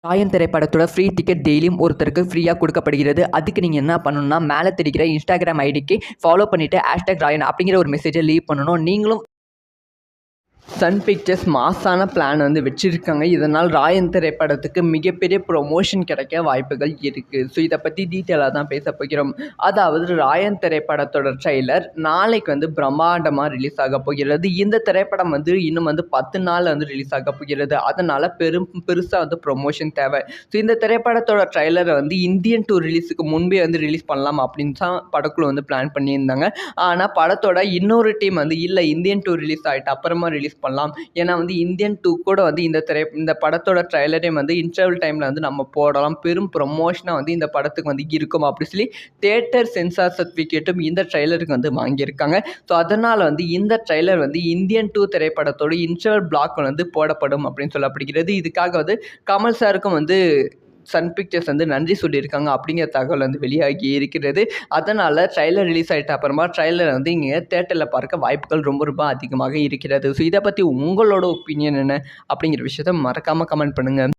ராயன் திரைப்படத்தோட free ticket டெய்லியும் ஒருத்தருக்கு ஃப்ரீயாக கொடுக்கப்படுகிறது. அதுக்கு நீங்கள் என்ன பண்ணணும்னா, மேலே தெரிகிற இன்ஸ்டாகிராம் ஐடிக்கு ஃபாலோ பண்ணிவிட்டு #ராயன் அப்படிங்கிற ஒரு மெசேஜை லீவ் பண்ணணும். நீங்களும் சன் பிக்சர்ஸ் மாசான பிளான் வந்து வச்சுருக்காங்க. இதனால் ராயன் திரைப்படத்துக்கு மிகப்பெரிய ப்ரொமோஷன் கிடைக்க வாய்ப்புகள் இருக்குது. ஸோ இதை பற்றி டீட்டெயிலாக தான் பேச போகிறோம். அதாவது ராயன் திரைப்படத்தோட ட்ரெய்லர் நாளைக்கு வந்து பிரம்மாண்டமாக ரிலீஸ் ஆக போகிறது. இந்த திரைப்படம் வந்து இன்னும் வந்து 10 நாள் வந்து ரிலீஸ் ஆக போகிறது. அதனால் பெருசாக வந்து ப்ரொமோஷன் தேவை. ஸோ இந்த திரைப்படத்தோட ட்ரெய்லரை வந்து இந்தியன் 2 ரிலீஸுக்கு முன்பே வந்து ரிலீஸ் பண்ணலாம் அப்படின்னு தான் படக்குழு வந்து பிளான் பண்ணியிருந்தாங்க. ஆனால் படத்தோட இன்னொரு டீம் வந்து இல்லை, இந்தியன் 2 ரிலீஸ் ஆகிட்டு அப்புறமா ரிலீஸ் பண்ணலாம். ஏன்னா வந்து இந்தியன் 2 கூட வந்து இந்த படத்தோட ட்ரைலரே வந்து இன்டர்வல் டைமில் வந்து நம்ம போடலாம். பெரும் ப்ரொமோஷனாக வந்து இந்த படத்துக்கு வந்து இருக்கும் அப்படி சொல்லி தியேட்டர் சென்சார் சர்டிஃபிகேட்டும் இந்த ட்ரைலருக்கு வந்து வாங்கியிருக்காங்க. ஸோ அதனால் வந்து இந்த ட்ரைலர் வந்து இந்தியன் 2 திரைப்படத்தோட இன்டர்வல் பிளாக் வந்து போடப்படும் அப்படின்னு சொல்லப்படுகிறது. இதுக்காக வந்து கமல் சாருக்கும் வந்து சன் பிக்சர்ஸ் வந்து நன்றி சொல்லியிருக்காங்க அப்படிங்கிற தகவல் வந்து வெளியாகி இருக்கிறது. அதனால் ட்ரைலர் ரிலீஸ் ஆகிட்ட அப்புறமா ட்ரைலரை வந்து இங்கே தேட்டரில் பார்க்க வாய்ப்புகள் ரொம்ப அதிகமாக இருக்கிறது. ஸோ இதை பற்றி உங்களோட ஒப்பீனியன் என்ன அப்படிங்கிற விஷயத்த மறக்காமல் கமெண்ட் பண்ணுங்கள்.